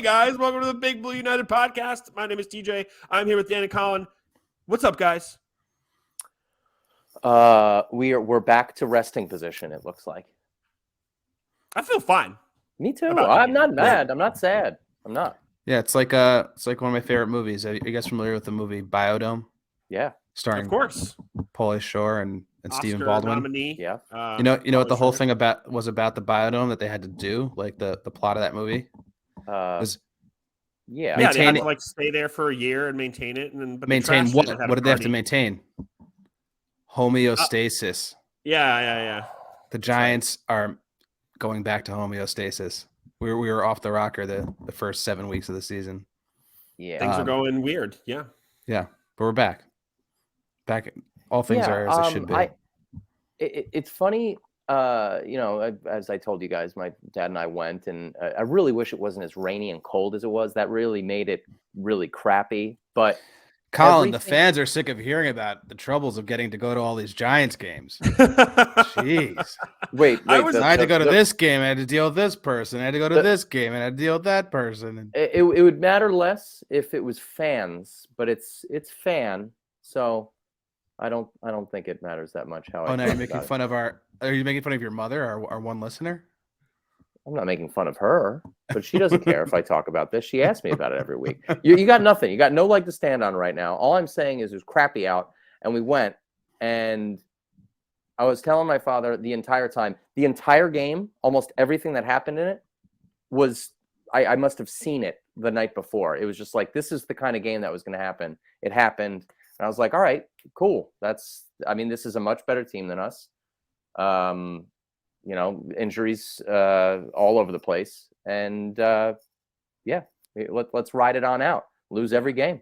Hey guys, welcome to the Big Blue United podcast. My name is TJ. I'm here with Dan and Colin. What's up, guys? We're back to resting position. It looks like. I feel fine. Me too. I'm not mad. I'm not sad. I'm not. Yeah, it's like one of my favorite movies. Are you guys familiar with the movie Biodome? Yeah, starring of course Pauly Shore and Stephen Baldwin. Nominee. Yeah. You know what the whole thing was about the biodome that they had to do, like the plot of that movie. Was they had to like stay there for a year and maintain it, and then maintain what? What did they have to maintain? Homeostasis. Yeah. The Giants are going back to homeostasis. We were off the rocker the first 7 weeks of the season. Yeah, things are going weird. Yeah, but we're back. All things are as it should be. It's funny. As I told you guys, my dad and I went, and I really wish it wasn't as rainy and cold as it was. That really made it really crappy. But Colin, the fans are sick of hearing about the troubles of getting to go to all these Giants games. Jeez. Wait. I had to go to this game. I had to deal with this person. I had to go to this game, and I had to deal with that person. It would matter less if it was fans, but it's fan. So I don't think it matters that much how. Now you're making fun of Are you making fun of your mother, our one listener? I'm not making fun of her, but she doesn't care if I talk about this. She asks me about it every week. You got nothing. You got no leg to stand on right now. All I'm saying is it was crappy out, and we went, and I was telling my father the entire time, the entire game, almost everything that happened in it was, I must have seen it the night before. It was just like, this is the kind of game that was going to happen. It happened, and I was like, all right, cool. This is a much better team than us. Injuries all over the place, and let's ride it on out. Lose every game.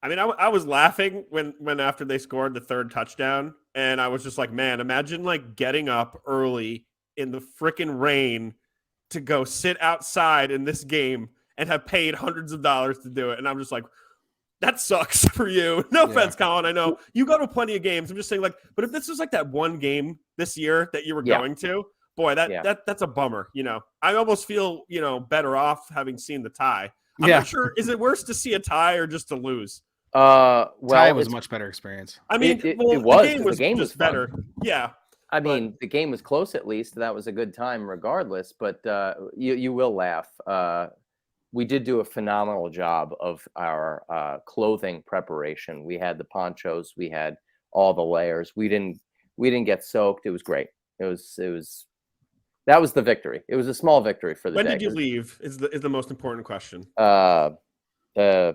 I mean, I was laughing when after they scored the third touchdown, and I was just like, man, imagine like getting up early in the freaking rain to go sit outside in this game and have paid hundreds of dollars to do it. And I'm just like, that sucks for you. No offense, Colin. I know you go to plenty of games. I'm just saying, like, but if this was like that one game this year that you were going to, boy, that's a bummer. I almost feel, better off having seen the tie. I'm not sure. Is it worse to see a tie or just to lose? Tie was a much better experience. I mean, it was. The game was better. Yeah. The game was close at least. That was a good time regardless. But you will laugh. We did do a phenomenal job of our clothing preparation. We had the ponchos. We had all the layers. We didn't get soaked. It was great. That was the victory. It was a small victory for the day. When did you leave? Is the most important question. There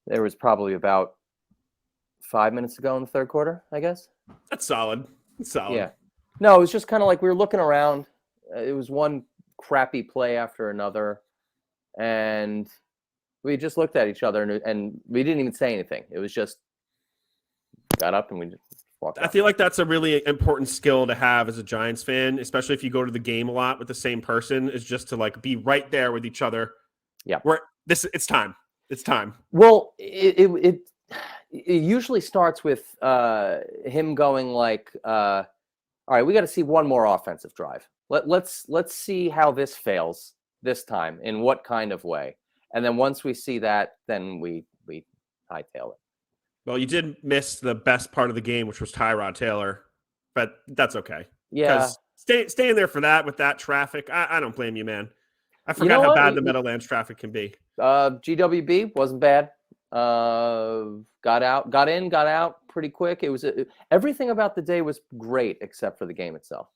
was probably about 5 minutes to go in the third quarter, I guess. That's solid. Yeah. No, it was just kind of like we were looking around. It was one crappy play after another, and we just looked at each other and we didn't even say anything. It was just got up and we just walked out. I feel like that's a really important skill to have as a Giants fan, especially if you go to the game a lot with the same person, is just to like be right there with each other. Yeah. It's time. It's time. Well, it usually starts with him going like, all right, we got to see one more offensive drive. Let's see how this fails this time, in what kind of way. And then once we see that, then we hightail it. Well, you did miss the best part of the game, which was Tyrod Taylor, but that's okay. Yeah. Because staying there for that with that traffic, I don't blame you, man. I forgot how bad the Meadowlands traffic can be. GWB wasn't bad. Got out pretty quick. It was everything about the day was great except for the game itself.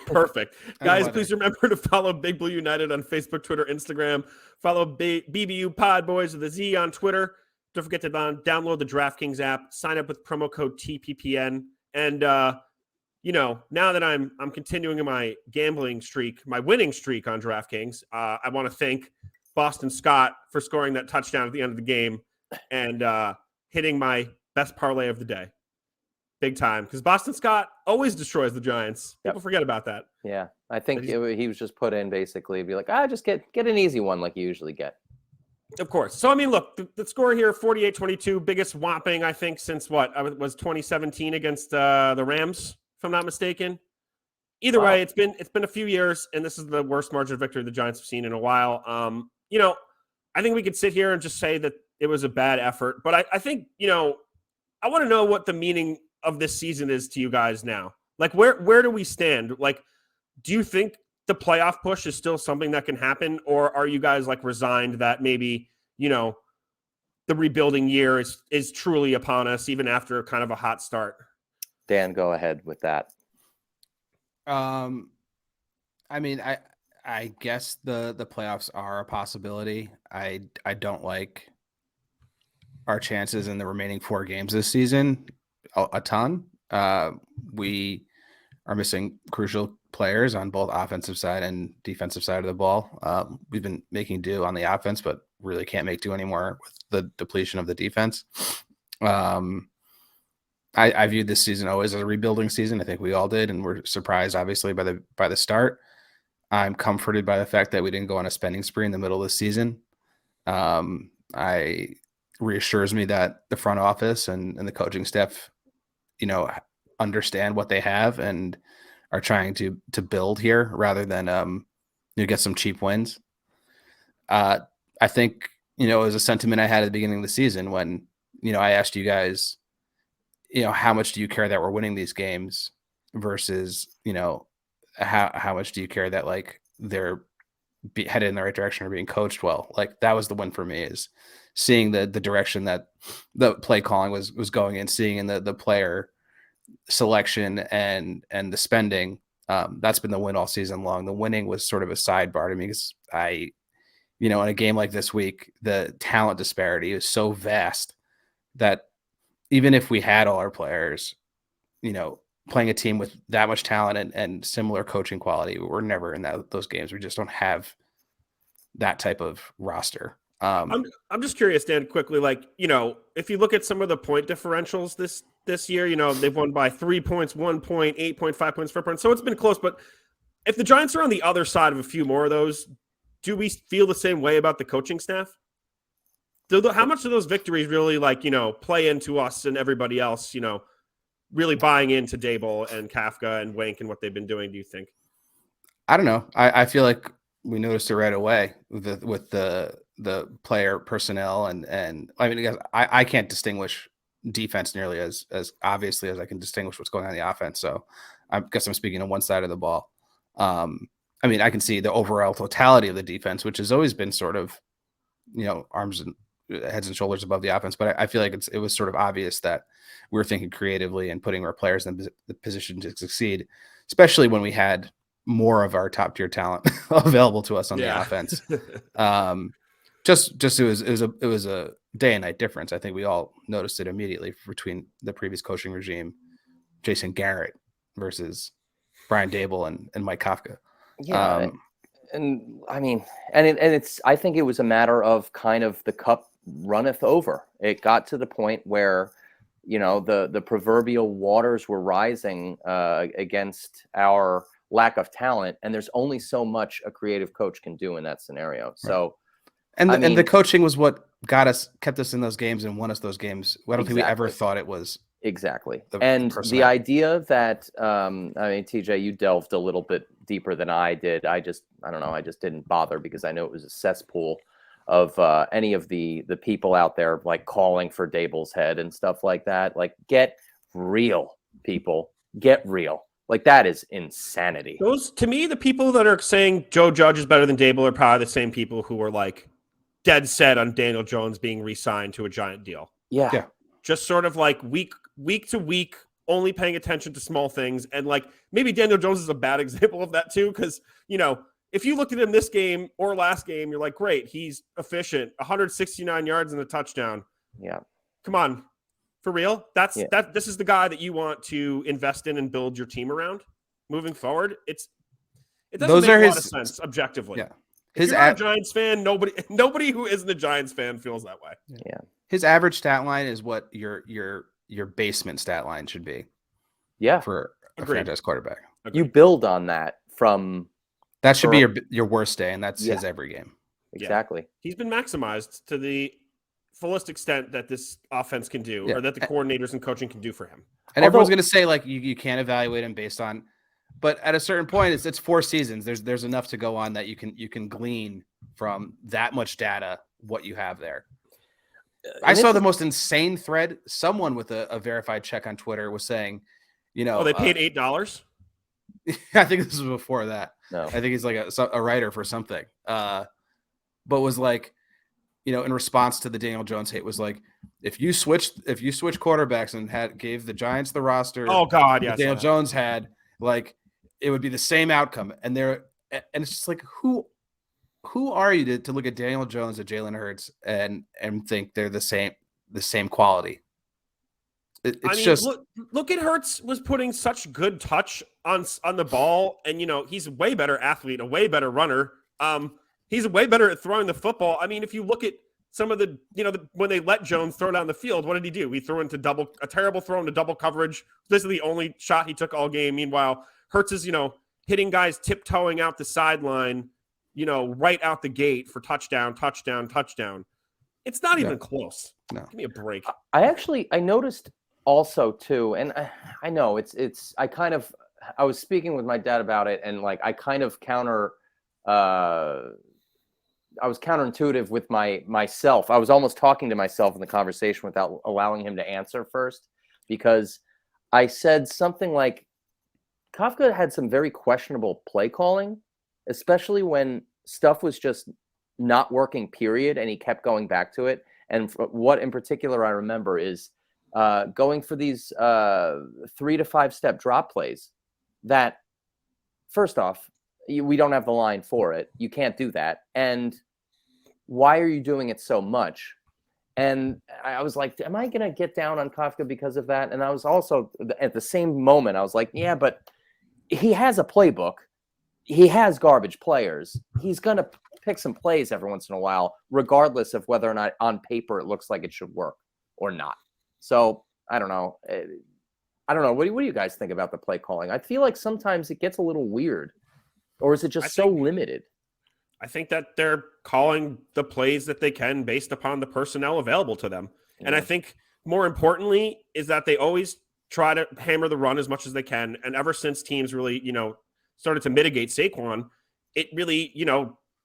Perfect. Guys, please remember to follow Big Blue United on Facebook, Twitter, Instagram. Follow BBU Pod Boys with a Z on Twitter. Don't forget to download the DraftKings app. Sign up with promo code TPPN. And, now that I'm continuing my gambling streak, my winning streak on DraftKings, I want to thank Boston Scott for scoring that touchdown at the end of the game and hitting my best parlay of the day. Big time. Because Boston Scott always destroys the Giants. People forget about that. Yeah. I think he was just put in basically to be like, just get an easy one like you usually get. Of course. So, I mean, look, the score here, 48-22, biggest whopping, I think, since what? Was 2017 against the Rams, if I'm not mistaken? either Wow. way, it's been a few years, and this is the worst margin of victory the Giants have seen in a while. I think we could sit here and just say that it was a bad effort, but I think, I want to know what the meaning of this season is to you guys now. Like, where do we stand? Like, do you think the playoff push is still something that can happen, or are you guys like resigned that maybe, the rebuilding year is truly upon us, even after kind of a hot start? Dan, go ahead with that. I mean, I guess the playoffs are a possibility. I don't like our chances in the remaining 4 games this season a ton. We are missing crucial players on both offensive side and defensive side of the ball. We've been making do on the offense, but really can't make do anymore with the depletion of the defense. I viewed this season always as a rebuilding season. I think we all did, and we're surprised, obviously, by the start. I'm comforted by the fact that we didn't go on a spending spree in the middle of the season. I reassures me that the front office and the coaching staff, understand what they have and are trying to build here rather than get some cheap wins. I think it was a sentiment I had at the beginning of the season when I asked you guys, how much do you care that we're winning these games versus how much do you care that like they're headed in the right direction or being coached well? Like that was the win for me, is seeing the direction that the play calling was going in, seeing in the player selection and the spending. That's been the win all season long. The winning was sort of a sidebar to me because in a game like this week, the talent disparity is so vast that even if we had all our players, playing a team with that much talent and similar coaching quality, we're never in those games. We just don't have that type of roster. I'm just curious, Dan, quickly, like, if you look at some of the point differentials this year, they've won by 3 points, 1 point, 8 point, 5 points, 4 points. So it's been close. But if the Giants are on the other side of a few more of those, do we feel the same way about the coaching staff? How much do those victories really play into us and everybody else, really buying into Dable and Kafka and Wank and what they've been doing, do you think? I don't know. I feel like we noticed it right away with the player personnel and I mean, I can't distinguish defense nearly as obviously as I can distinguish what's going on in the offense. So I guess I'm speaking on one side of the ball. I mean, I can see the overall totality of the defense, which has always been sort of, arms and heads and shoulders above the offense. But I feel like it was sort of obvious that we were thinking creatively and putting our players in the position to succeed, especially when we had more of our top tier talent available to us on the offense. Just it was a day and night difference. I think we all noticed it immediately between the previous coaching regime, Jason Garrett versus Brian Dable and Mike Kafka. Yeah. And I mean, it's, I think it was a matter of kind of the cup runneth over. It got to the point where, the proverbial waters were rising against our lack of talent. And there's only so much a creative coach can do in that scenario. Right. So, and the coaching was what kept us in those games and won us those games. I don't think we ever thought it was. Exactly. The idea that, TJ, you delved a little bit deeper than I did. I don't know. I just didn't bother because I know it was a cesspool of any of the people out there like calling for Dable's head and stuff like that. Like, get real, people. Get real. Like, that is insanity. Those, to me, the people that are saying Joe Judge is better than Dable are probably the same people who are like dead set on Daniel Jones being re-signed to a giant deal. Yeah. Just sort of like week to week, only paying attention to small things. And like maybe Daniel Jones is a bad example of that too. Because, if you looked at him this game or last game, you're like, great, he's efficient, 169 yards and a touchdown. Yeah. Come on. For real? This is the guy that you want to invest in and build your team around moving forward. It doesn't make a lot of sense objectively. Yeah. If you're not a Giants fan, nobody who isn't a Giants fan feels that way. Yeah. His average stat line is what your basement stat line should be. Yeah. For a franchise quarterback. Agreed. You build on that from. That should be your worst day, and that's his every game. Exactly. Yeah. He's been maximized to the fullest extent that this offense can do, or that the coordinators and coaching can do for him. And everyone's going to say, like, you can't evaluate him based on but at a certain point, it's 4 seasons. There's enough to go on that you can glean from that much data what you have there. I saw the most insane thread. Someone with a verified check on Twitter was saying, they paid $8. I think this was before that. No. I think he's like a writer for something. But was like, in response to the Daniel Jones hate, was like, if you switch quarterbacks and gave the Giants the roster, oh God, yes, Daniel Jones had, like, it would be the same outcome. And it's just like, who are you to look at Daniel Jones and Jalen Hurts and think they're the same quality? Look at Hurts was putting such good touch on the ball, and he's a way better athlete, a way better runner. He's way better at throwing the football. I mean, if you look at some of the, when they let Jones throw down the field, what did he do? He threw into a terrible throw into double coverage. This is the only shot he took all game. Meanwhile, Hurts is, hitting guys tiptoeing out the sideline, right out the gate for touchdown. It's not even close. No. Give me a break. I noticed also too, and I know I was speaking with my dad about it, and like I was counterintuitive with myself. I was almost talking to myself in the conversation without allowing him to answer first, because I said something like Kafka had some very questionable play calling, especially when stuff was just not working, period, and he kept going back to it. And what in particular I remember is going for these 3 to 5 step drop plays that, first off, we don't have the line for it. You can't do that. And why are you doing it so much? And I was like, am I going to get down on Kafka because of that? And I was also, at the same moment, I was like, yeah, but he has a playbook. He has garbage players. He's going to pick some plays every once in a while, regardless of whether or not on paper it looks like it should work or not. So I don't know. What do you guys think about the play calling? I feel like sometimes it gets a little weird. Or is it just so limited? I think that they're calling the plays that they can based upon the personnel available to them. Yeah. And I think more importantly is that they always try to hammer the run as much as they can. And ever since teams really, started to mitigate Saquon, it really,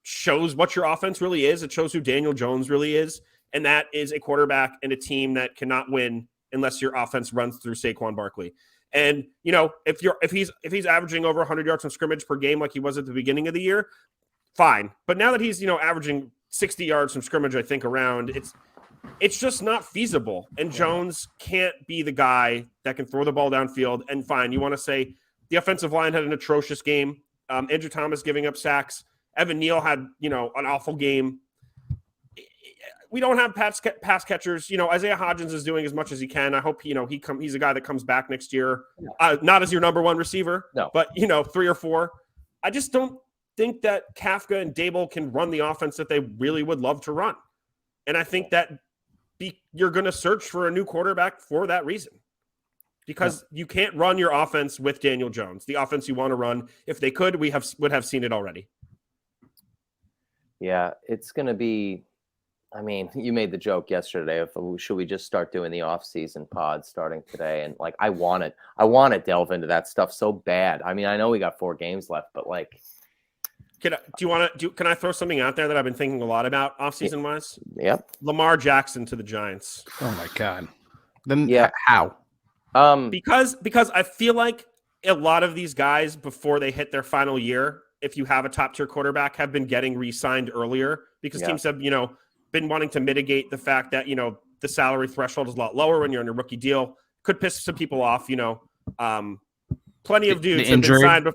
shows what your offense really is. It shows who Daniel Jones really is. And that is a quarterback and a team that cannot win unless your offense runs through Saquon Barkley. And, if he's averaging over 100 yards from scrimmage per game like he was at the beginning of the year, fine. But now that he's, averaging 60 yards from scrimmage, I think, around, it's just not feasible. And Jones can't be the guy that can throw the ball downfield. And fine, you want to say the offensive line had an atrocious game. Andrew Thomas giving up sacks. Evan Neal had, an awful game. We don't have pass catchers. Isaiah Hodgins is doing as much as he can. I hope, he's a guy that comes back next year. Not as your number one receiver, but, 3 or 4. I just don't think that Kafka and Dable can run the offense that they really would love to run. And I think that you're going to search for a new quarterback for that reason. Because you can't run your offense with Daniel Jones, the offense you want to run. If they could, would have seen it already. Yeah, it's going to be, I mean, you made the joke yesterday of should we just start doing the off-season pod starting today? And like, I want to delve into that stuff so bad. I mean, I know we got 4 games left, but like, can I throw something out there that I've been thinking a lot about off-season wise? Yep. Lamar Jackson to the Giants. Oh my God. Then how? Because I feel like a lot of these guys before they hit their final year, if you have a top tier quarterback, have been getting re-signed earlier because teams have, been wanting to mitigate the fact that, the salary threshold is a lot lower when you're on a rookie deal. Could piss some people off, plenty of dudes have been signed.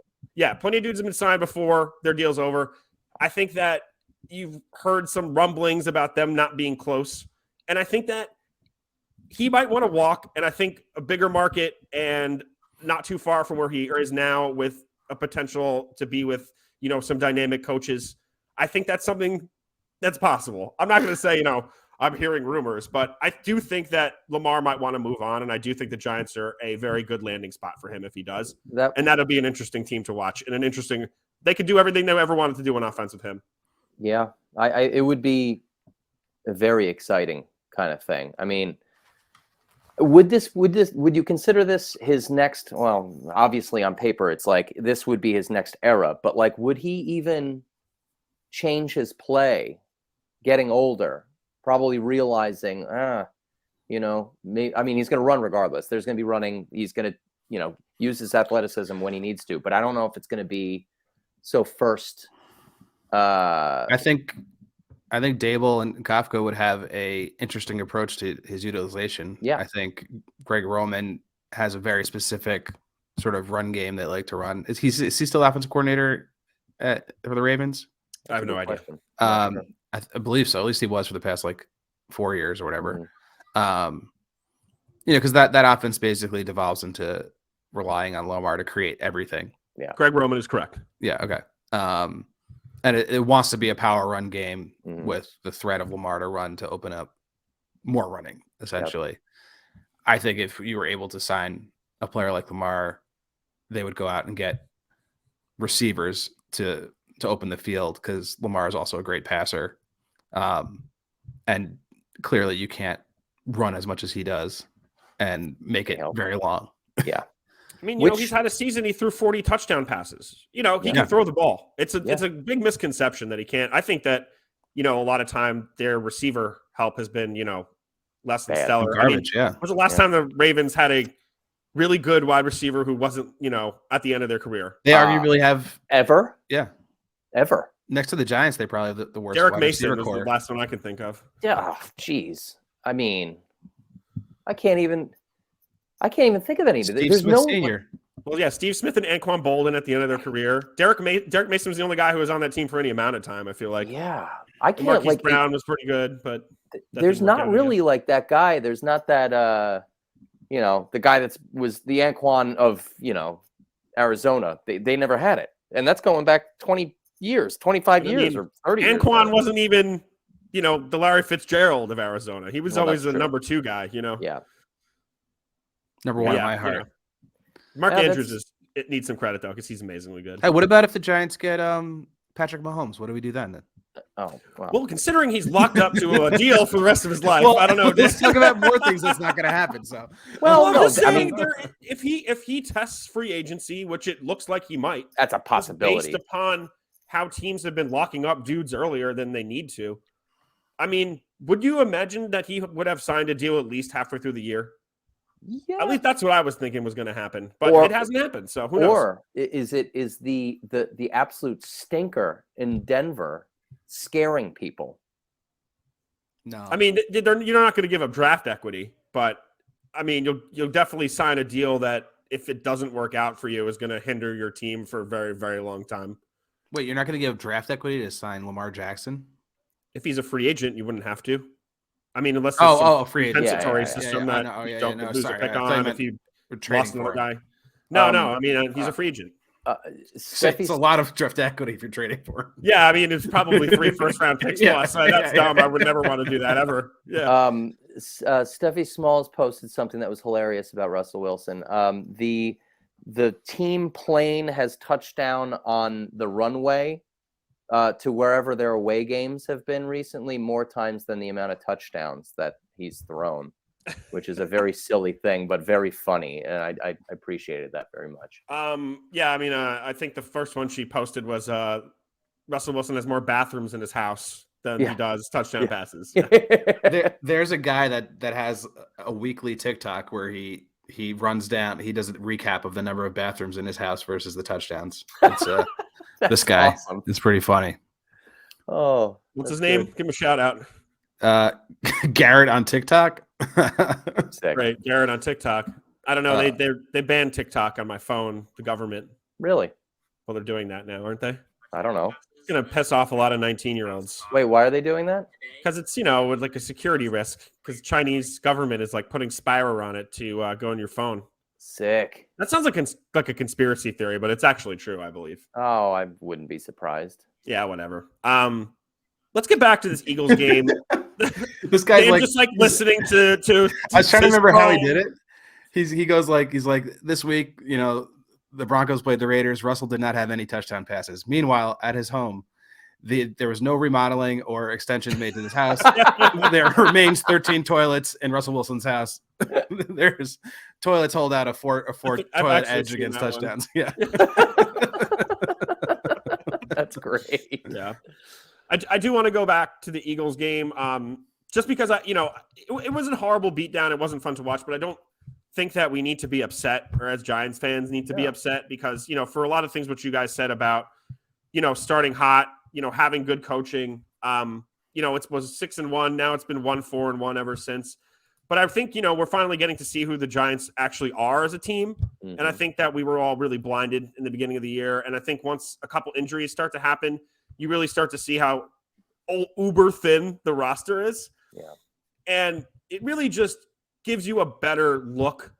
Plenty of dudes have been signed before their deal's over. I think that you've heard some rumblings about them not being close. And I think that he might want to walk. And I think a bigger market and not too far from where he is now with a potential to be with, some dynamic coaches. I think that's something that's possible. I'm not going to say, I'm hearing rumors, but I do think that Lamar might want to move on. And I do think the Giants are a very good landing spot for him if he does. And that'll be an interesting team to watch and they could do everything they ever wanted to do on offense with him. Yeah. It would be a very exciting kind of thing. I mean, Would you consider this his next? Well, obviously on paper, it's like this would be his next era. But like, would he even change his play, getting older, probably realizing, I mean, he's going to run regardless. There's going to be running. He's going to, use his athleticism when he needs to. But I don't know if it's going to be so first. I think Dable and Kafka would have a interesting approach to his utilization. Yeah. I think Greg Roman has a very specific sort of run game they like to run. Is he still offensive coordinator for the Ravens? I have no idea. I believe so. At least he was for the past 4 years or whatever. Mm-hmm. Because that offense basically devolves into relying on Lamar to create everything. Yeah. Greg Roman is correct. Yeah. Okay. And it wants to be a power run game with the threat of Lamar to run to open up more running, essentially. Yep. I think if you were able to sign a player like Lamar, they would go out and get receivers to open the field because Lamar is also a great passer. And clearly you can't run as much as he does and make it very long. Yeah. I mean, he's had a season. He threw 40 touchdown passes. He can throw the ball. It's a big misconception that he can't. I think that, a lot of time their receiver help has been, less than stellar. Garbage, When was the last time the Ravens had a really good wide receiver who wasn't, at the end of their career? They arguably have ever. Yeah. Ever. Next to the Giants, they probably have the worst. Derek Mason was the last one I can think of. Yeah. Jeez. I mean, I can't even think of any. Steve Smith Sr. Well, yeah, Steve Smith and Anquan Bolden at the end of their career. Derek Mason was the only guy who was on that team for any amount of time, I feel like. Yeah. I can't. Marquise Brown was pretty good, but there's not really like that guy. There's not that the guy was the Anquan of, Arizona. They never had it. And that's going back 20 years, 25 years or 30 years. Anquan wasn't even, the Larry Fitzgerald of Arizona. He was always the number 2 guy, Yeah. Number 1 in my heart. Mark Andrews it needs some credit though because he's amazingly good. Hey, what about if the Giants get Patrick Mahomes? What do we do then? Oh, wow. Well, considering he's locked up to a deal for the rest of his life, I don't know. Let's talk about more things that's not going to happen. So, if he tests free agency, which it looks like he might, that's a possibility based upon how teams have been locking up dudes earlier than they need to. I mean, would you imagine that he would have signed a deal at least halfway through the year? Yeah. At least that's what I was thinking was going to happen, but it hasn't happened. So who knows? Or is the absolute stinker in Denver scaring people? No, I mean you're not going to give up draft equity, but I mean you'll definitely sign a deal that if it doesn't work out for you is going to hinder your team for a very, very long time. Wait, you're not going to give draft equity to sign Lamar Jackson? If he's a free agent, you wouldn't have to. I mean, unless there's free compensatory system that you don't lose a pick on if you lost another guy. No, I mean, he's a free agent. It's a lot of draft equity if you're trading for him. Yeah, I mean, it's probably 3 first-round picks plus. That's dumb. I would never want to do that ever. Yeah. Steffi Smalls posted something that was hilarious about Russell Wilson. The team plane has touched down on the runway to wherever their away games have been recently, more times than the amount of touchdowns that he's thrown, which is a very silly thing, but very funny. And I appreciated that very much. Yeah, I mean, I think the first one she posted was Russell Wilson has more bathrooms in his house than he does touchdown passes. Yeah. There's a guy that has a weekly TikTok where he runs down, he does a recap of the number of bathrooms in his house versus the touchdowns. It's this guy. Awesome. It's pretty funny. Oh, what's his name? Give him a shout out. Garrett on TikTok. Right, Garrett on TikTok. I don't know. They banned TikTok on my phone. The government. Really? Well, they're doing that now, aren't they? I don't know. It's gonna piss off a lot of 19-year-olds. Wait, why are they doing that? Because it's with like a security risk. Because Chinese government is like putting spyware on it to go on your phone. Sick. That sounds like a conspiracy theory, but it's actually true, I believe. Oh, I wouldn't be surprised. Yeah, whatever. Let's get back to this Eagles game. This guy's just listening to I was trying to remember how he did it. He goes he's like this week, the Broncos played the Raiders. Russell did not have any touchdown passes. Meanwhile, at his home, there was no remodeling or extensions made to this house. There remains 13 toilets in Russell Wilson's house. There's toilets hold out a four toilet edge against touchdowns. Yeah. That's great. Yeah. I do want to go back to the Eagles game. Just because it was a horrible beatdown. It wasn't fun to watch, but I don't think that we need to be upset, or as Giants fans need to be upset, because, for a lot of things, what you guys said about, starting hot, having good coaching, it was 6-1. Now it's been 1-4-1 ever since. But I think, we're finally getting to see who the Giants actually are as a team. Mm-hmm. And I think that we were all really blinded in the beginning of the year. And I think once a couple injuries start to happen, you really start to see how uber thin the roster is. Yeah. And it really just gives you a better look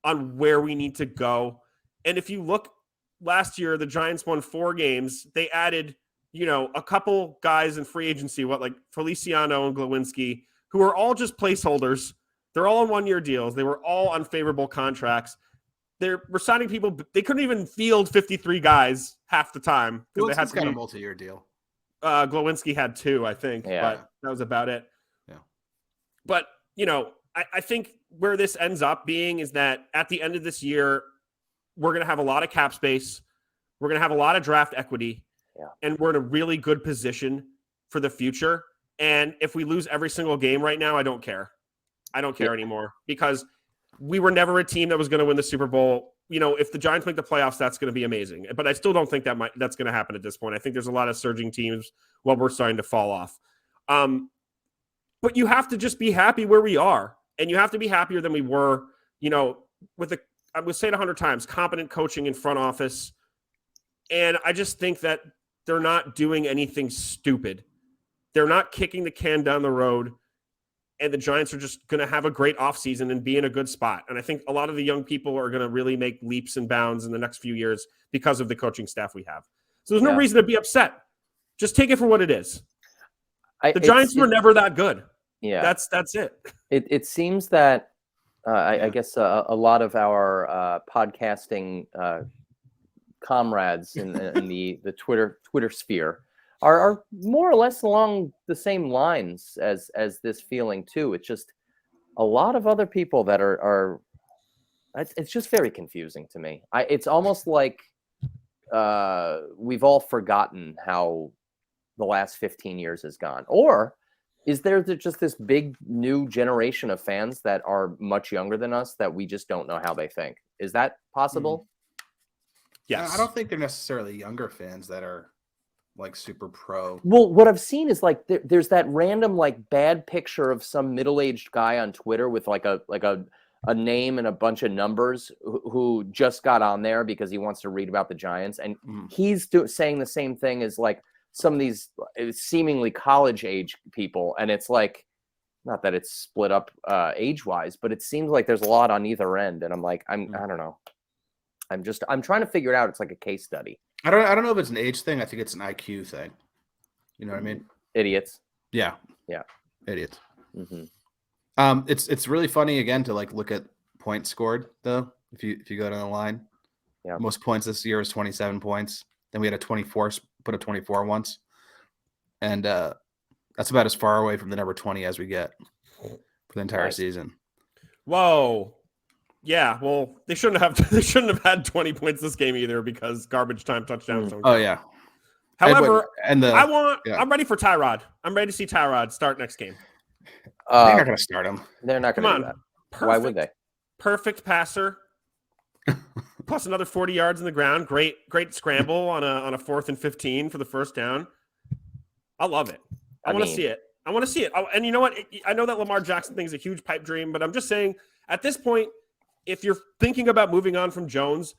on where we need to go. And if you look last year, the Giants won 4 games. They added, a couple guys in free agency, like Feliciano and Glowinski, who are all just placeholders. They're all on 1-year deals. They were all on favorable contracts. We're signing people. They couldn't even field 53 guys half the time. They had got a multi-year deal. Glowinski had 2, I think, but that was about it. Yeah. But, I think where this ends up being is that at the end of this year, we're going to have a lot of cap space. We're going to have a lot of draft equity. Yeah. And we're in a really good position for the future. And if we lose every single game right now, I don't care. I don't care anymore, because we were never a team that was going to win the Super Bowl. If the Giants make the playoffs, that's going to be amazing. But I still don't think that's going to happen at this point. I think there's a lot of surging teams while we're starting to fall off. But you have to just be happy where we are. And you have to be happier than we were, with I would say it 100 times, competent coaching in front office. And I just think that they're not doing anything stupid. They're not kicking the can down the road. And the Giants are just going to have a great offseason and be in a good spot. And I think a lot of the young people are going to really make leaps and bounds in the next few years because of the coaching staff we have. So there's no reason to be upset. Just take it for what it is. The Giants were never that good. Yeah, that's it. It seems that I guess a lot of our podcasting comrades in the Twitter sphere are more or less along the same lines as this feeling too. It's just a lot of other people that are it's just very confusing to me. It's almost like we've all forgotten how the last 15 years has gone. Or is there just this big new generation of fans that are much younger than us that we just don't know how they think? Is that possible? Yes. I don't think they're necessarily younger fans that are like super pro. Well, what I've seen is like there's that random like bad picture of some middle-aged guy on Twitter with like a name and a bunch of numbers who just got on there because he wants to read about the Giants, and he's saying the same thing as like some of these seemingly college age people, and it's like, not that it's split up age wise, but it seems like there's a lot on either end, and I'm like, I don't know. I'm trying to figure it out. It's like a case study. I don't know if it's an age thing. I think it's an IQ thing. You know what I mean? Idiots. Yeah. Idiots. Mm-hmm. It's really funny again to like look at points scored though. If you go down the line, most points this year is 27 points. Then we had put a 24 once, and that's about as far away from the number 20 as we get for the entire season. Whoa. Yeah, well, they shouldn't have had 20 points this game either, because garbage time touchdowns. Oh yeah. However, I'm ready for Tyrod. I'm ready to see Tyrod start next game. They're not going to start him. They're not going to do that. Perfect, why would they? Perfect passer. Plus another 40 yards in the ground. Great scramble on a 4th and 15 for the first down. I love it. I want to see it. And you know what? I know that Lamar Jackson thing is a huge pipe dream, but I'm just saying at this point, if you're thinking about moving on from Jones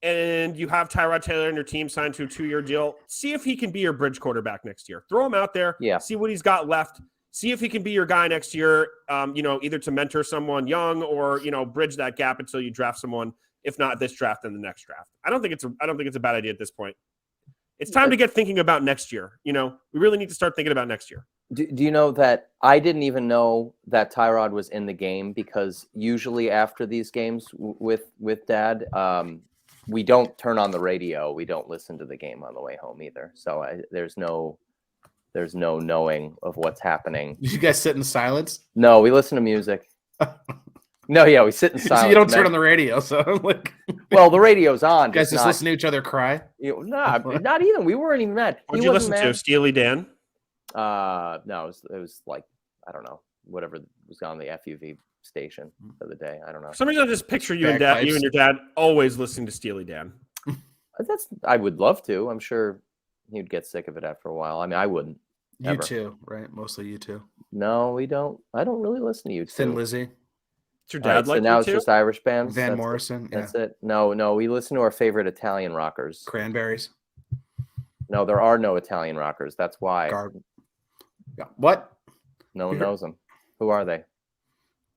and you have Tyrod Taylor and your team signed to a 2-year deal, see if he can be your bridge quarterback next year. Throw him out there. Yeah. See what he's got left. See if he can be your guy next year, either to mentor someone young or, bridge that gap until you draft someone, if not this draft, then the next draft. I don't think it's a bad idea at this point. It's time to get thinking about next year. We really need to start thinking about next year. Do you know that I didn't even know that Tyrod was in the game, because usually after these games with Dad, we don't turn on the radio. We don't listen to the game on the way home either. So there's no knowing of what's happening. Did you guys sit in silence? No, we listen to music. No, yeah, we sit in silence. So you don't turn on the radio, so like. Well, the radio's on. You guys just listen to each other cry. Not even. We weren't even mad. What'd you listen to? Steely Dan? No, it was like, I don't know, whatever was on the FUV station for the day. I don't know. For some reason, I just picture you and your dad always listening to Steely Dan. I would love to. I'm sure he'd get sick of it after a while. I mean, I wouldn't. You too, right? Mostly you two. No, we don't. I don't really listen to you two. Thin Lizzy. It's your dad so now it's just Irish bands. Van Morrison. That's it. No. We listen to our favorite Italian rockers. Cranberries. No, there are no Italian rockers. That's why. What? No one knows them. Who are they?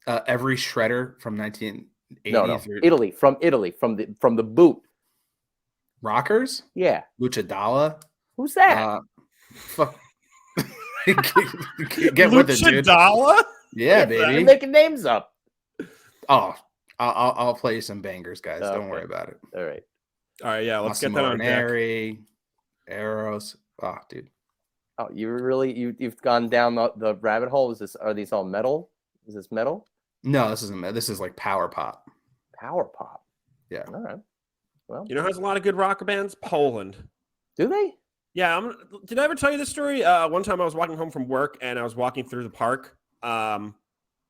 Every shredder from 1980. No. Italy. From the boot. Rockers? Yeah. Luchadala. Who's that? Fuck. Get with it, dude. Luchadala? Yeah, baby. You're making names up. Oh, I'll play you some bangers, guys. Okay. Don't worry about it. All right. Yeah. Let's get that on deck. Arrows. Oh, dude. Oh, you've gone down the rabbit hole. Are these all metal? Is this metal? No, this isn't metal. This is like power pop. Power pop. Yeah. All right. Well, you know who has a lot of good rock bands? Poland. Do they? Yeah. Did I ever tell you this story? One time I was walking home from work and I was walking through the park.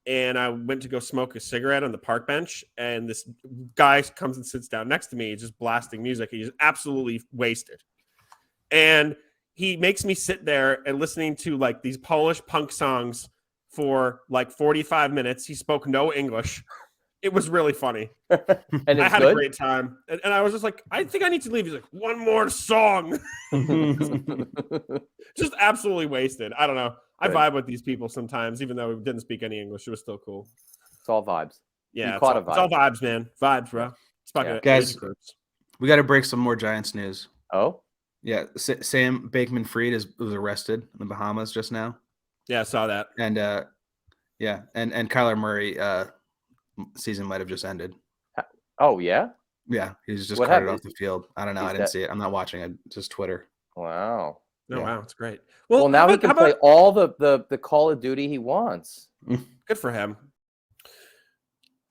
And I went to go smoke a cigarette on the park bench, and this guy comes and sits down next to me, just blasting music. He's absolutely wasted. And he makes me sit there and listening to like these Polish punk songs for like 45 minutes. He spoke no English. It was really funny. And I had a great time. And I was just like, I think I need to leave. He's like, one more song. Just absolutely wasted. I don't know. I vibe with these people sometimes, even though we didn't speak any English. It was still cool. It's all vibes. Yeah, it's all vibes, man. Vibes, bro. It's fucking guys, we got to break some more Giants news. Oh? Yeah, Sam Bankman-Fried was arrested in the Bahamas just now. Yeah, I saw that. And and Kyler Murray season might have just ended. Oh, yeah? Yeah, he's just carted off the field. I don't know. I didn't see it. I'm not watching it. Just Twitter. Wow. Oh, wow. It's great. Well, now he can play all the Call of Duty he wants. Good for him.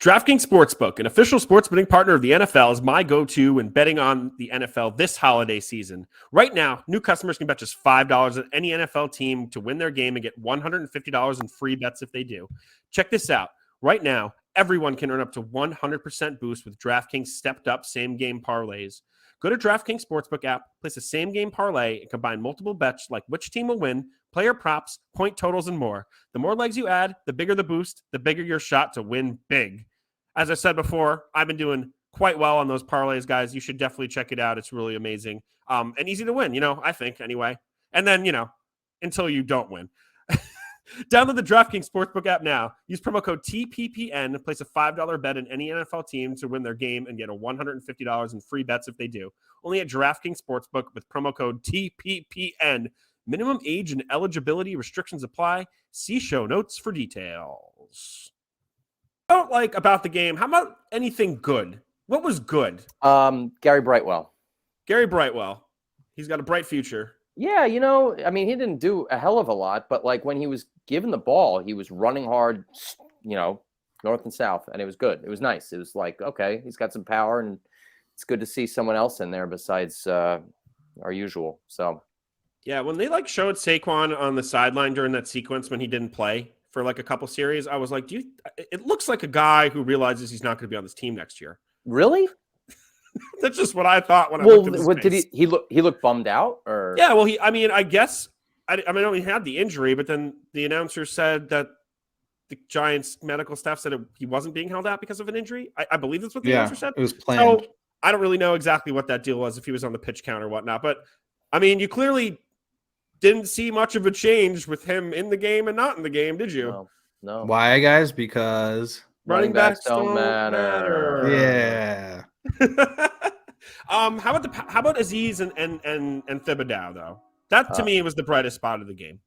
DraftKings Sportsbook, an official sports betting partner of the NFL, is my go-to when betting on the NFL this holiday season. Right now, new customers can bet just $5 at any NFL team to win their game and get $150 in free bets if they do. Check this out. Right now, everyone can earn up to 100% boost with DraftKings stepped-up same-game parlays. Go to DraftKings Sportsbook app, place a same-game parlay, and combine multiple bets like which team will win, player props, point totals, and more. The more legs you add, the bigger the boost, the bigger your shot to win big. As I said before, I've been doing quite well on those parlays, guys. You should definitely check it out. It's really amazing and easy to win, I think, anyway. And then, until you don't win. Download the DraftKings Sportsbook app now. Use promo code TPPN and place a $5 bet in any NFL team to win their game and get a $150 in free bets if they do. Only at DraftKings Sportsbook with promo code TPPN. Minimum age and eligibility restrictions apply. See show notes for details. I don't like about the game. How about anything good? What was good? Gary Brightwell. Gary Brightwell. He's got a bright future. Yeah, he didn't do a hell of a lot, but like when he was given the ball, he was running hard, north and south, and it was good. It was nice. It was like, okay, he's got some power, and it's good to see someone else in there besides our usual. So, yeah, when they showed Saquon on the sideline during that sequence when he didn't play for like a couple series, I was like, it looks like a guy who realizes he's not going to be on this team next year. Really? That's just what I thought when I looked at his face. Did he look bummed out or? Yeah, well, I guess I know he had the injury, but then the announcer said that the Giants medical staff said he wasn't being held out because of an injury. I believe that's what the announcer said. It was planned. So I don't really know exactly what that deal was, if he was on the pitch count or whatnot. But you clearly didn't see much of a change with him in the game and not in the game, did you? No. Why, guys? Because running backs don't matter. Yeah. How about Aziz and Thibodeau though? That to me was the brightest spot of the game.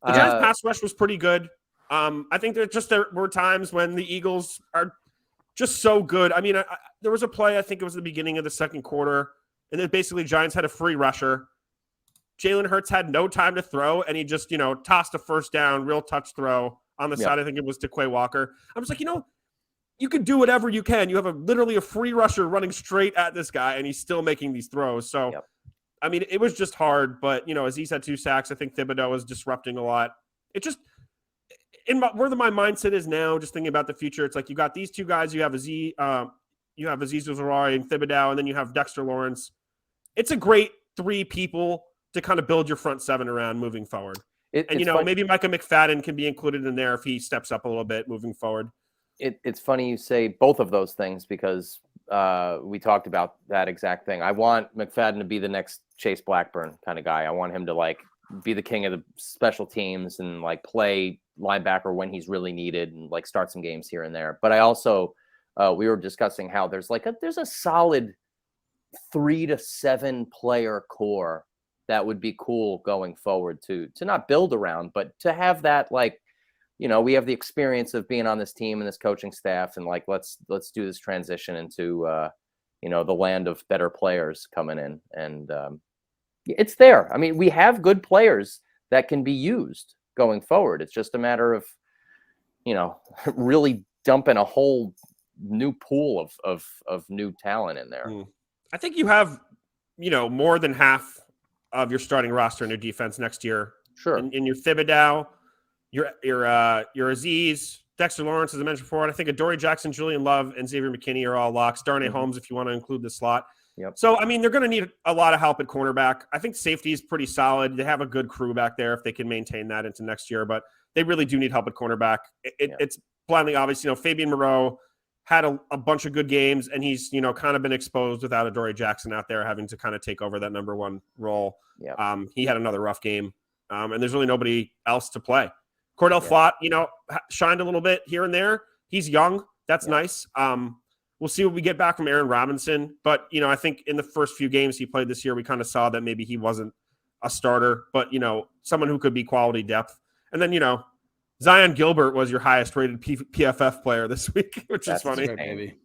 The Giants pass rush was pretty good. I think there were times when the Eagles are just so good. I mean, there was a play, I think it was the beginning of the second quarter, and then basically Giants had a free rusher. Jalen Hurts had no time to throw, and he just, tossed a first down, real touch throw on the side. I think it was to Quay Walker. I was like, you can do whatever you can. You have literally a free rusher running straight at this guy, and he's still making these throws. So, I mean, it was just hard. But, Aziz had 2 sacks. I think Thibodeau was disrupting a lot. It just – where my mindset is now, just thinking about the future, it's like you got these 2 guys. You have Aziz Ojulari and Thibodeau, and then you have Dexter Lawrence. It's a great 3 people to kind of build your front 7 around moving forward. Maybe Micah McFadden can be included in there if he steps up a little bit moving forward. It's funny you say both of those things because we talked about that exact thing. I want McFadden to be the next Chase Blackburn kind of guy. I want him to be the king of the special teams and play linebacker when he's really needed and start some games here and there. But I also we were discussing how there's a solid 3 to 7 player core that would be cool going forward to not build around, but to have that we have the experience of being on this team and this coaching staff, and let's do this transition into the land of better players coming in, and it's there. I mean, we have good players that can be used going forward. It's just a matter of really dumping a whole new pool of new talent in there. I think you have more than half of your starting roster in your defense next year. Sure. In your Thibodeau, your Aziz, Dexter Lawrence, as I mentioned before. And I think Adoree Jackson, Julian Love, and Xavier McKinney are all locks. Darnay Holmes, if you want to include the slot. Yep. So, I mean, they're going to need a lot of help at cornerback. I think safety is pretty solid. They have a good crew back there if they can maintain that into next year, but they really do need help at cornerback. It's blindly obvious. Fabian Moreau had a bunch of good games, and he's, kind of been exposed without Adoree Jackson out there having to kind of take over that number 1 role. Yep. He had another rough game, and there's really nobody else to play. Cordell Flott, shined a little bit here and there. He's young. That's nice. We'll see what we get back from Aaron Robinson. But, I think in the first few games he played this year, we kind of saw that maybe he wasn't a starter, but, someone who could be quality depth. And then, Zion Gilbert was your highest rated PFF player this week, which is funny. Maybe.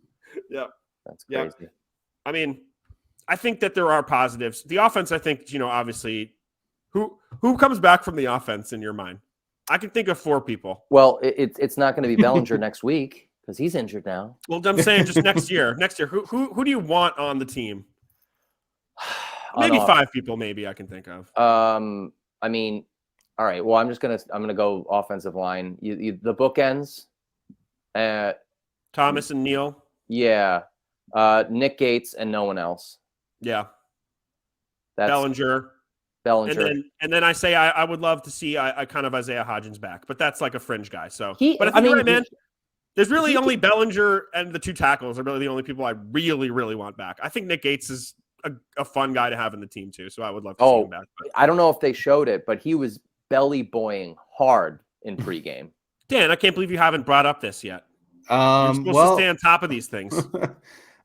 Yeah. That's crazy. Yeah. I mean, I think that there are positives. The offense, I think, obviously, who comes back from the offense in your mind? I can think of 4 people. Well, it's not going to be Bellinger next week because he's injured now. Well, I'm saying just next year. Next year, who do you want on the team? Maybe 5 people. Maybe I can think of. I mean, all right. Well, I'm gonna go offensive line. The bookends. Thomas and Neal. Yeah. Nick Gates and no one else. Yeah. That's Bellinger. And then I say I would love to see I kind of Isaiah Hodgins back, but that's like a fringe guy. So, but I think you're right, man. There's really only Bellinger and the 2 tackles are really the only people I really, really want back. I think Nick Gates is a fun guy to have in the team too, so I would love to see him back. But I don't know if they showed it, but he was belly boying hard in pregame. Dan, I can't believe you haven't brought up this yet. You're supposed to stay on top of these things.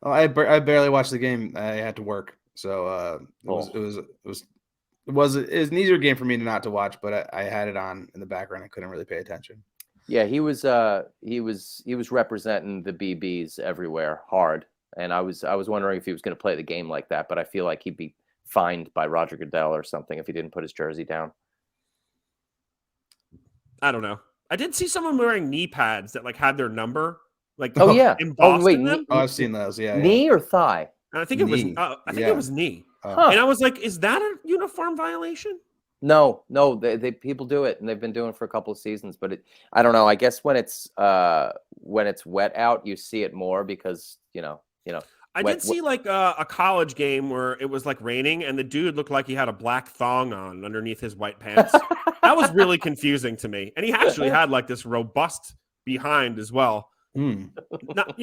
I barely watched the game. I had to work, so it was an easier game for me not to watch, but I had it on in the background. I couldn't really pay attention. Yeah, he was representing the BBs everywhere hard, and I was wondering if he was going to play the game like that, but I feel like he'd be fined by Roger Goodell or something if he didn't put his jersey down. I don't know. I did see someone wearing knee pads that had their number embossed in them. I've seen those. Yeah, knee or thigh. And I think it was. It was knee. Huh. And I was like, "Is that a uniform violation?" No, they people do it, and they've been doing it for a couple of seasons. But I don't know. I guess when it's wet out, you see it more because I did see a college game where it was raining, and the dude looked like he had a black thong on underneath his white pants. That was really confusing to me. And he actually had this robust behind as well. Not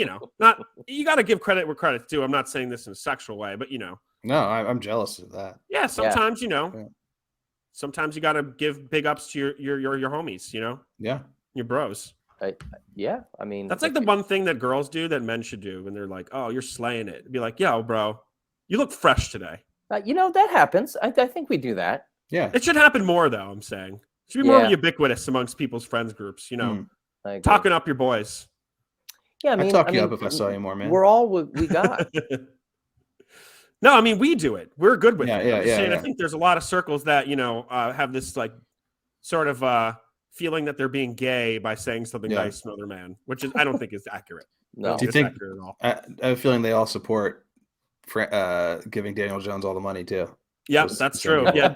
you got to give credit where credit's due. I'm not saying this in a sexual way, but No, I'm jealous of that. Yeah, sometimes sometimes you got to give big ups to your homies. Yeah, your bros. Yeah, I mean that's the one thing that girls do that men should do when they're like, "Oh, you're slaying it." Be like, "Yo, bro, you look fresh today." That happens. I think we do that. Yeah, it should happen more though. I'm saying it should be more ubiquitous amongst people's friends groups. Talking up your boys. Yeah, I'd talk you up if I saw you more, man. We're all we got. No, I mean, we do it. We're good with it. Yeah, I'm just saying, yeah. I think there's a lot of circles that, have this like sort of feeling that they're being gay by saying something nice to another man, which is I don't think is accurate. No. Do you think accurate at all. I have a feeling they all support giving Daniel Jones all the money too? Yeah, that's true. Yeah,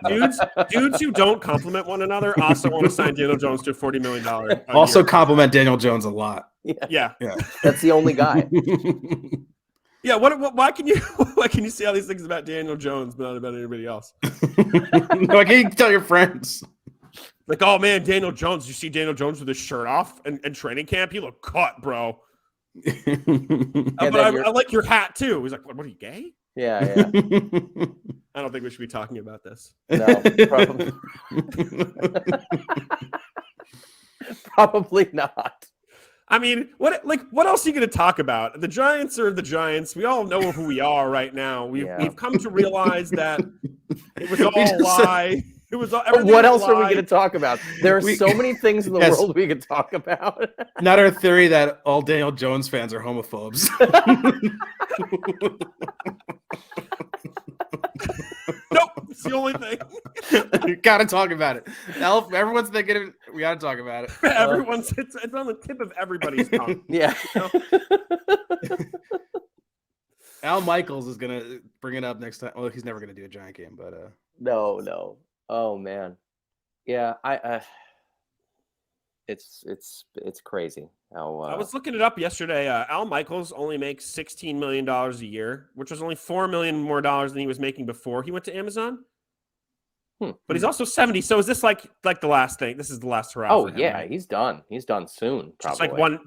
dudes who don't compliment one another also want to sign Daniel Jones to a $40 million. Also compliment Daniel Jones a lot. Yeah. That's the only guy. Yeah, why can you say all these things about Daniel Jones but not about anybody else? Why can't you tell your friends? Like, oh man, Daniel Jones. You see Daniel Jones with his shirt off and training camp? He looked cut, bro. But I like your hat too. He's like, what are you, gay? Yeah. I don't think we should be talking about this. No, probably. Probably not. I mean, what else are you going to talk about? The Giants are the Giants. We all know who we are right now. We've come to realize that it was all a lie. It was all, what else are we going to talk about? There are so many things in the world we could talk about. Not our theory that all Daniel Jones fans are homophobes. Nope, it's the only thing. You got to talk about it. Now, everyone's thinking it, we got to talk about it. It's on the tip of everybody's tongue. Yeah. Al Michaels is going to bring it up next time. Well, he's never going to do a Giant game, but No. Oh man. Yeah, it's crazy how I was looking it up yesterday. Al Michaels only makes $16 million a year, which was only $4 million more dollars than he was making before he went to Amazon. But he's also 70. So is this like the last thing? This is the last hurrah. Oh for him, yeah, right? he's done. He's done soon. Just Probably like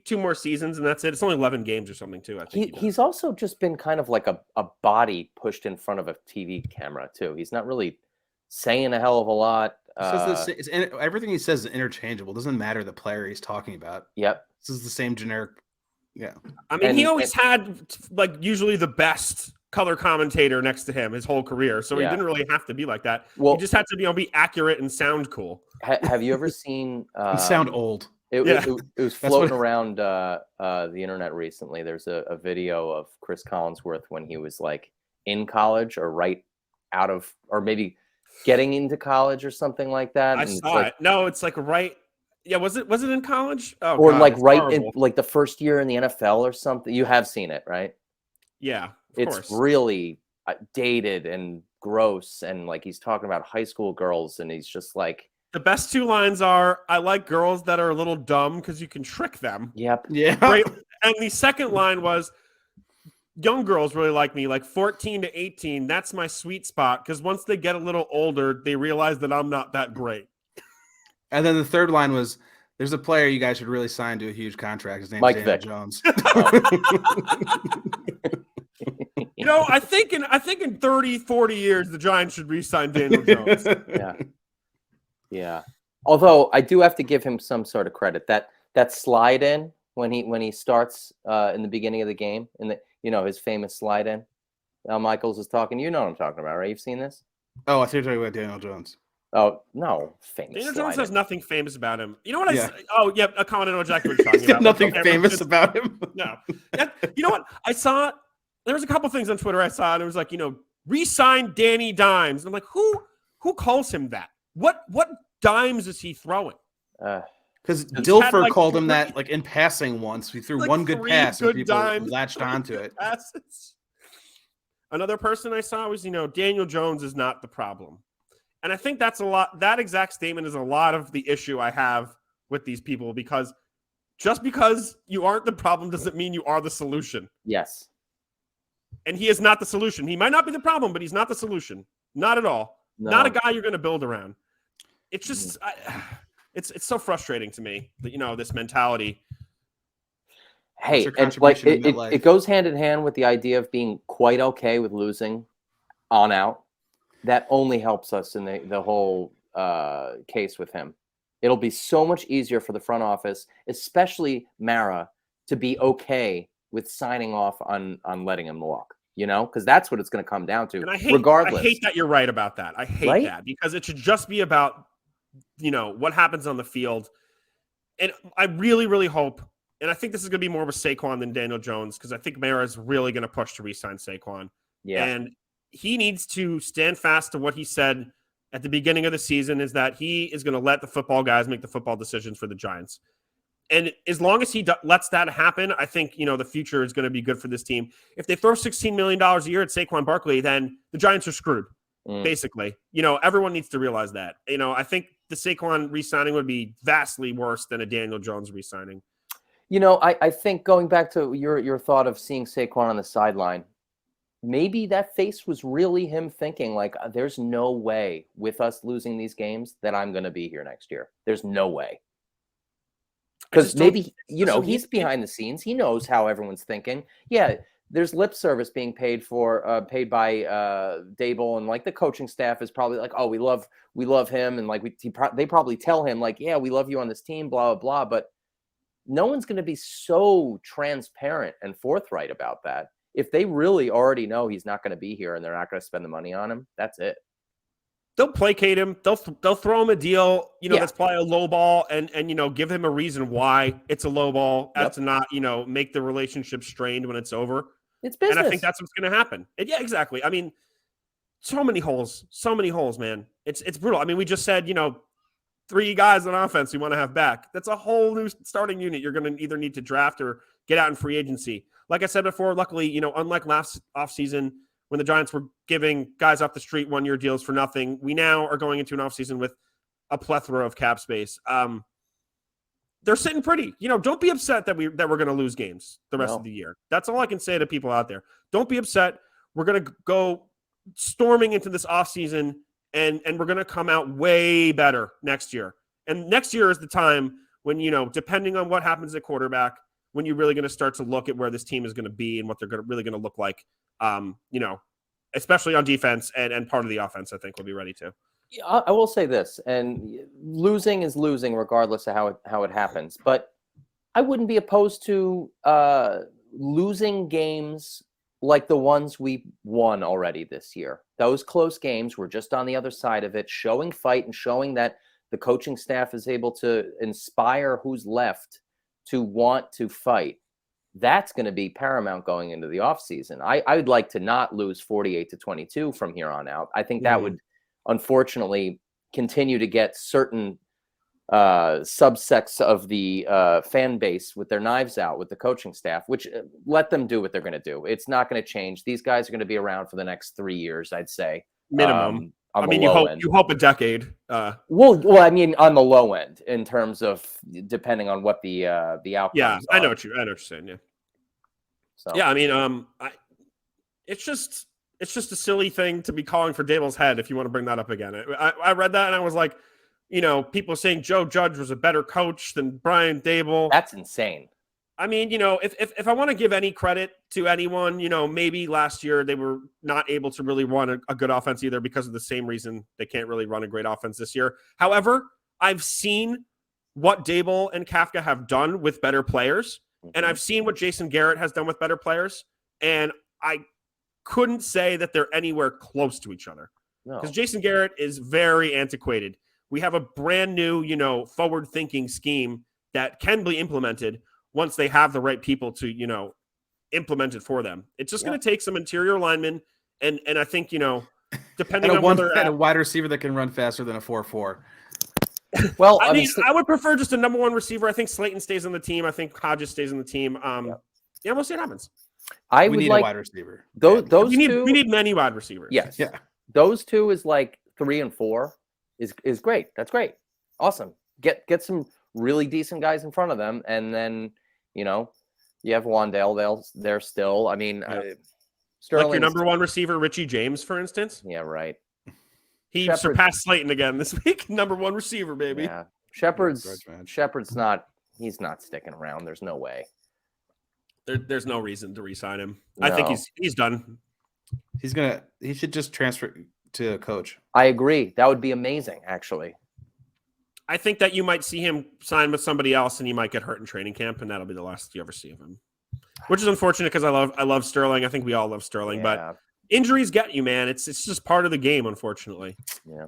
two more seasons, and that's it. It's only 11 games or something too. I think he's also just been kind of like a body pushed in front of a TV camera too. He's not really saying a hell of a lot. Everything he says is interchangeable. It doesn't matter the player he's talking about. Yep. This is the same generic. Yeah. I mean, he always had like usually the best color commentator next to him his whole career, so he didn't really have to be like that. Well, he just had to be accurate and sound cool. Have you ever seen? And sound old. It was floating around the internet recently. There's a video of Chris Collinsworth when he was like in college or right out of, or maybe getting into college or something like that. I saw it. No, it's like right. Yeah, was it in college? Oh, or God, like right horrible. in like the first year in the NFL or something. You have seen it, right? Yeah, it's course. Really dated and gross, and like he's talking about high school girls, and he's just like, the best two lines are, "I like girls that are a little dumb because you can trick them." Yep. Yeah. Right. And the second line was, young girls really like me, like 14 to 18. That's my sweet spot because once they get a little older, they realize that I'm not that great. And then the third line was, there's a player you guys should really sign to a huge contract. His name's Mike Daniel Vick. Jones. I think in 30, 40 years, the Giants should re-sign Daniel Jones. Yeah. Although I do have to give him some sort of credit. That slide in when he starts in the beginning of the game, in the his famous slide in. Al Michaels is talking. You know what I'm talking about, right? You've seen this? Oh, I think you're talking about Daniel Jones. Oh no, famous. Daniel Jones has nothing famous about him. You know what Yeah. Oh yeah, I comment on exactly what you're talking about. Nothing famous about him. No. You know what? I saw there was a couple things on Twitter I saw, and it was like, re-sign Danny Dimes. And I'm like, who calls him that? What dimes is he throwing? Because Dilfer called him that like in passing once. We threw one good pass and people latched onto it. Passes. Another person I saw was, Daniel Jones is not the problem. And I think that's a lot. That exact statement is a lot of the issue I have with these people, because just because you aren't the problem doesn't mean you are the solution. Yes. And he is not the solution. He might not be the problem, but he's not the solution. Not at all. No. Not a guy you're going to build around. It's just, it's so frustrating to me that, this mentality. Hey, and like it goes hand in hand with the idea of being quite okay with losing on out. That only helps us in the whole case with him. It'll be so much easier for the front office, especially Mara, to be okay with signing off on letting him walk. Because that's what it's going to come down to. And regardless. I hate that you're right about that. I hate that, because it should just be about what happens on the field. And I really, really hope and I think this is going to be more with Saquon than Daniel Jones, because I think Mara is really going to push to re-sign Saquon. Yeah. And he needs to stand fast to what he said at the beginning of the season, is that he is going to let the football guys make the football decisions for the Giants. And as long as he lets that happen, I think, the future is going to be good for this team. If they throw $16 million a year at Saquon Barkley, then the Giants are screwed, basically. Everyone needs to realize that. I think the Saquon re-signing would be vastly worse than a Daniel Jones re-signing. I think going back to your thought of seeing Saquon on the sideline, maybe that face was really him thinking, like, there's no way with us losing these games that I'm going to be here next year. There's no way. Because maybe, he's behind the scenes. He knows how everyone's thinking. Yeah, there's lip service being paid by Dable, and like the coaching staff is probably like, oh, we love him, and like they probably tell him like, yeah, we love you on this team, blah blah blah. But no one's going to be so transparent and forthright about that. If they really already know he's not going to be here and they're not going to spend the money on him, that's it. They'll placate him. They'll throw him a deal, that's probably a low ball, and give him a reason why it's a low ball, as to not, make the relationship strained when it's over. It's business. And I think that's what's going to happen. And yeah, exactly. I mean, so many holes, man. It's brutal. I mean, we just said, 3 guys on offense we want to have back. That's a whole new starting unit you're going to either need to draft or get out in free agency. Like I said before, luckily, unlike last offseason, when the Giants were giving guys off the street 1-year deals for nothing, we now are going into an offseason with a plethora of cap space. They're sitting pretty. Don't be upset that we're going to lose games the rest of the year. That's all I can say to people out there. Don't be upset. We're going to go storming into this offseason, and we're going to come out way better next year. And next year is the time when, depending on what happens at quarterback, when you're really going to start to look at where this team is going to be and what they're really going to look like. Especially on defense and part of the offense, I think we'll be ready to. Yeah, I will say this, and losing is losing regardless of how it happens. But I wouldn't be opposed to losing games like the ones we won already this year. Those close games, we're just on the other side of it, showing fight and showing that the coaching staff is able to inspire who's left to want to fight. That's going to be paramount going into the offseason. I would like to not lose 48-22 from here on out. I think that would, unfortunately, continue to get certain subsects of the fan base with their knives out with the coaching staff, which let them do what they're going to do. It's not going to change. These guys are going to be around for the next 3 years, I'd say. Minimum. You hope a decade. Well, I mean, on the low end, in terms of depending on what the outcomes. Yeah, I know what you're saying. Yeah. So. Yeah, I mean, it's just a silly thing to be calling for Dable's head if you want to bring that up again. I read that and I was like, people saying Joe Judge was a better coach than Brian Dable. That's insane. I mean, if I want to give any credit to anyone, maybe last year they were not able to really run a good offense either because of the same reason they can't really run a great offense this year. However, I've seen what Dable and Kafka have done with better players, and I've seen what Jason Garrett has done with better players, and I couldn't say that they're anywhere close to each other. Because Jason Garrett is very antiquated. We have a brand new, forward-thinking scheme that can be implemented once they have the right people to, implement it for them. It's just going to take some interior linemen, and I think, depending on whether a wide receiver that can run faster than a 4.4. Well, I mean, I would prefer just a number one receiver. I think Slayton stays on the team. I think Hodges stays on the team. Yeah, we'll see what happens. We need a wide receiver. We need many wide receivers. Yes. Yeah. Those two is like 3 and 4 is great. That's great. Awesome. Get some really decent guys in front of them, and then you have Wandale there still. I mean, Sterling, like your number one receiver, Richie James, for instance. Yeah, right. He surpassed Slayton again this week. Number one receiver, baby. Yeah. Shepard's not. He's not sticking around. There's no way. There's no reason to re-sign him. No. I think he's done. He should just transfer to a coach. I agree. That would be amazing, actually. I think that you might see him sign with somebody else, and he might get hurt in training camp, and that'll be the last you ever see of him. Which is unfortunate because I love Sterling. I think we all love Sterling, but injuries get you, man. It's just part of the game, unfortunately. Yeah,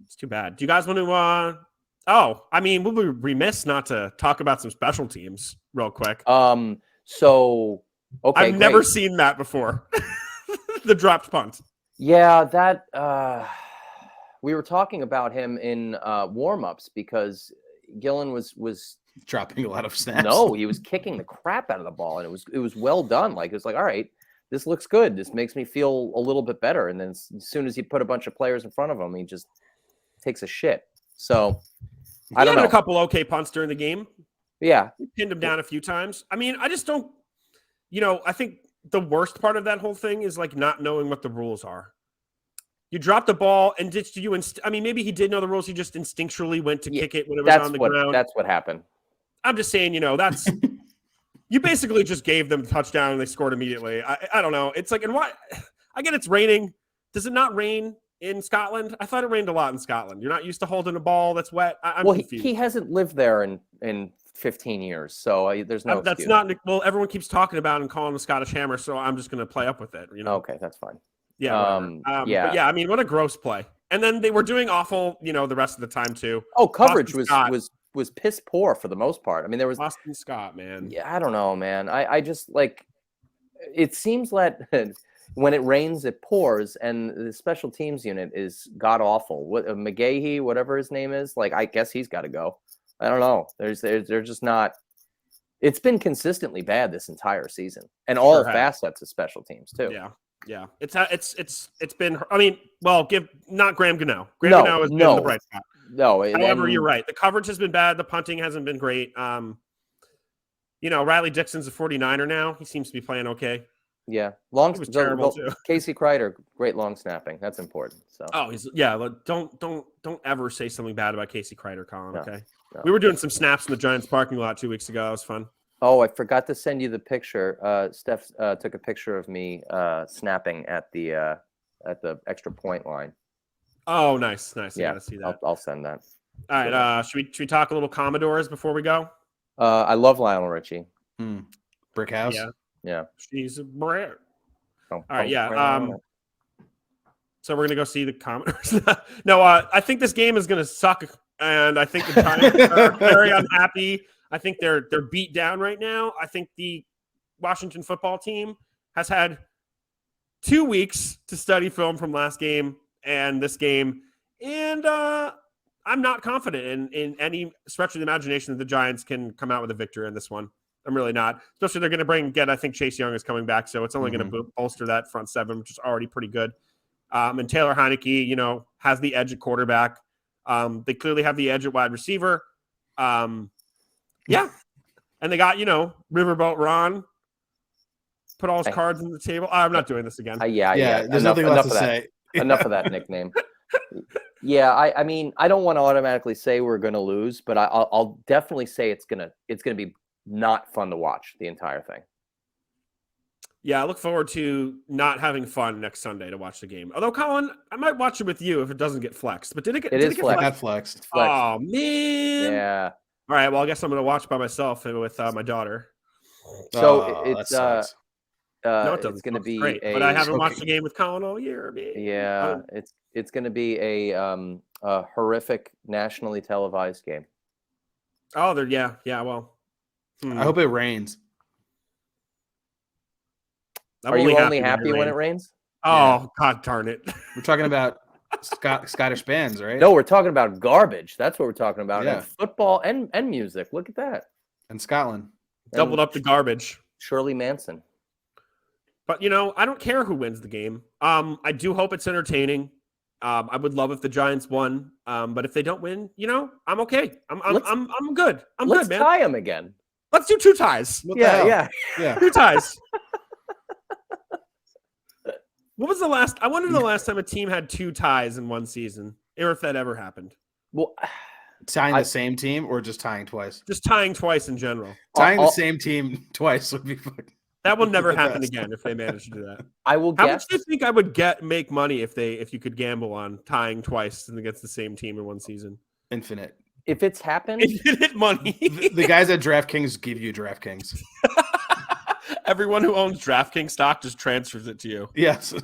it's too bad. Do you guys want to Oh, I mean, we'll be remiss not to talk about some special teams real quick. So okay, I've never seen that before. The dropped punt. Yeah, that we were talking about him in warm-ups because Gillen was dropping a lot of snaps. No, he was kicking the crap out of the ball, and it was well done. Like, it was like, all right, this looks good. This makes me feel a little bit better. And then as soon as you put a bunch of players in front of him, he just takes a shit. So I don't know. He had a couple okay punts during the game. Yeah, he pinned him down a few times. I mean, I just don't. I think the worst part of that whole thing is like not knowing what the rules are. You dropped the ball, and did you? I mean, maybe he did know the rules. He just instinctually went to kick it when it was on the ground. That's what happened. I'm just saying, that's you basically just gave them a touchdown and they scored immediately. I don't know. It's like, and why? I get it's raining. Does it not rain in Scotland? I thought it rained a lot in Scotland. You're not used to holding a ball that's wet. I'm confused. He hasn't lived there in 15 years, so there's no. That's not. Well, everyone keeps talking about and calling the Scottish Hammer, so I'm just going to play up with it. Okay, that's fine. Yeah. Yeah. But yeah. I mean, what a gross play. And then they were doing awful, the rest of the time too. Oh, coverage was piss poor for the most part. I mean, there was Boston Scott, man. Yeah, I don't know, man. I just like. It seems that when it rains, it pours, and the special teams unit is god awful. What McGahee, whatever his name is, like, I guess he's got to go. I don't know. They're just not. It's been consistently bad this entire season, and all facets of special teams too. Yeah. It's been. I mean, well, give not Graham Gano. Gano has been the bright spot. No. However, you're right. The coverage has been bad. The punting hasn't been great. Riley Dixon's a 49er now. He seems to be playing okay. Yeah, he was terrible too. Casey Kreider, great long snapping. That's important. So. Don't ever say something bad about Casey Kreider, Colin. Okay. No. We were doing some snaps in the Giants parking lot 2 weeks ago. That was fun. Oh, I forgot to send you the picture. Steph took a picture of me snapping at the extra point line. Oh, nice. Yeah, I gotta see that. I'll send that. All right. Should we talk a little Commodores before we go? I love Lionel Richie. Brick House. Yeah. She's a brick. All right. Yeah. So we're gonna go see the Commodores. No, I think this game is gonna suck, and I think the Giants are very unhappy. I think they're beat down right now. I think the Washington football team has had 2 weeks to study film from last game and this game, and I'm not confident in any stretch of the imagination that the Giants can come out with a victory in this one. I'm really not. Especially they're going to I think Chase Young is coming back, so it's only going to bolster that front seven, which is already pretty good. And Taylor Heineke, has the edge at quarterback. They clearly have the edge at wide receiver. Yeah. And they got, Riverboat Ron, put all his cards on the table. I'm not doing this again. Yeah. There's nothing left to say. Enough of that nickname. Yeah, I mean, I don't want to automatically say we're going to lose, but I'll definitely say it's gonna be not fun to watch the entire thing. Yeah, I look forward to not having fun next Sunday to watch the game. Although, Colin, I might watch it with you if it doesn't get flexed. But did it get? It is flexed. Not flexed. Oh man. Yeah. All right. Well, I guess I'm going to watch by myself with my daughter. So it's no, it doesn't. It's going to be great, but I haven't watched the game with Colin all year. Man. Yeah, it's going to be a horrific nationally televised game. Oh, yeah. Well, I hope it rains. Are you only happy when it rains? Oh, God darn it! We're talking about Scottish bands, right? No, we're talking about garbage. That's what we're talking about. Yeah. And football and music. Look at that. And Scotland. Doubled up the garbage. Shirley Manson. But, I don't care who wins the game. I do hope it's entertaining. I would love if the Giants won. But if they don't win, I'm okay. I'm good. I'm good, man. Let's tie them again. Let's do 2 ties. Yeah. 2 ties. What was the last? I wonder the last time a team had 2 ties in one season, or if that ever happened. Well, tying the same team or just tying twice? Just tying twice in general. Tying the same team twice would be fun. That will never happen again if they manage to do that. I will How guess. much do you think I would make money if you could gamble on tying twice against the same team in one season? Infinite. If it's happened, infinite money. The guys at DraftKings give you DraftKings. Everyone who owns DraftKings stock just transfers it to you. Yes.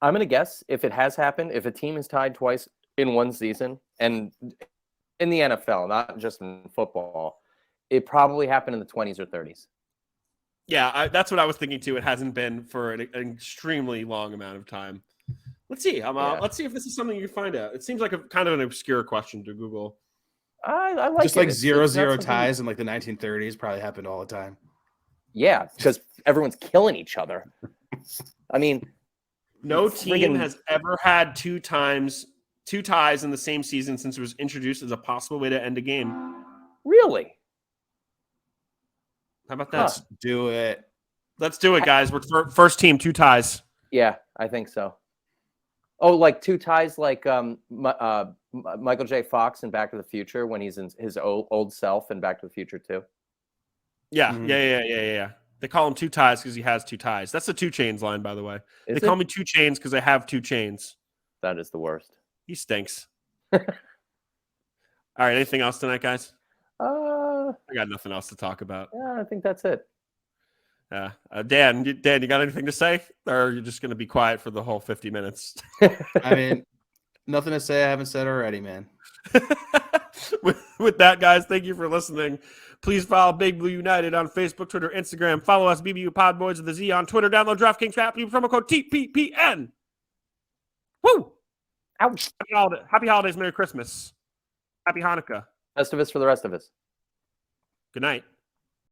I'm going to guess if it has happened, if a team is tied twice in one season, and in the NFL, not just in football, it probably happened in the 20s or 30s. Yeah, that's what I was thinking too. It hasn't been for an extremely long amount of time. Let's see. Let's see if this is something you can find out. It seems like a kind of an obscure question to Google. I like just it. like It's zero not ties something- in like the 1930s probably happened all the time. Yeah, because everyone's killing each other. I mean, No team has ever had two ties in the same season since it was introduced as a possible way to end a game. Really? How about that? Huh. Let's do it. Let's do it, guys. We're first team, 2 ties. Yeah, I think so. Oh, like 2 ties, like Michael J. Fox in Back to the Future when he's in his old self in Back to the Future too. Yeah, Mhm. yeah. They call him 2 ties because he has 2 ties. That's the 2 Chainz line, by the way. Is They call it? me 2 Chainz because I have 2 chains. That is the worst. He stinks. All right, anything else tonight, guys? I got nothing else to talk about. Yeah, I think that's it. Dan, you got anything to say? Or are you just going to be quiet for the whole 50 minutes? I mean, nothing to say I haven't said already, man. With that, guys, thank you for listening. Please follow Big Blue United on Facebook, Twitter, Instagram. Follow us, BBU Pod Boys with the Z on Twitter. Download DraftKings app. Use promo code TPPN. Woo! Ouch. Happy holidays, Merry Christmas. Happy Hanukkah. Best of us for the rest of us. Good night.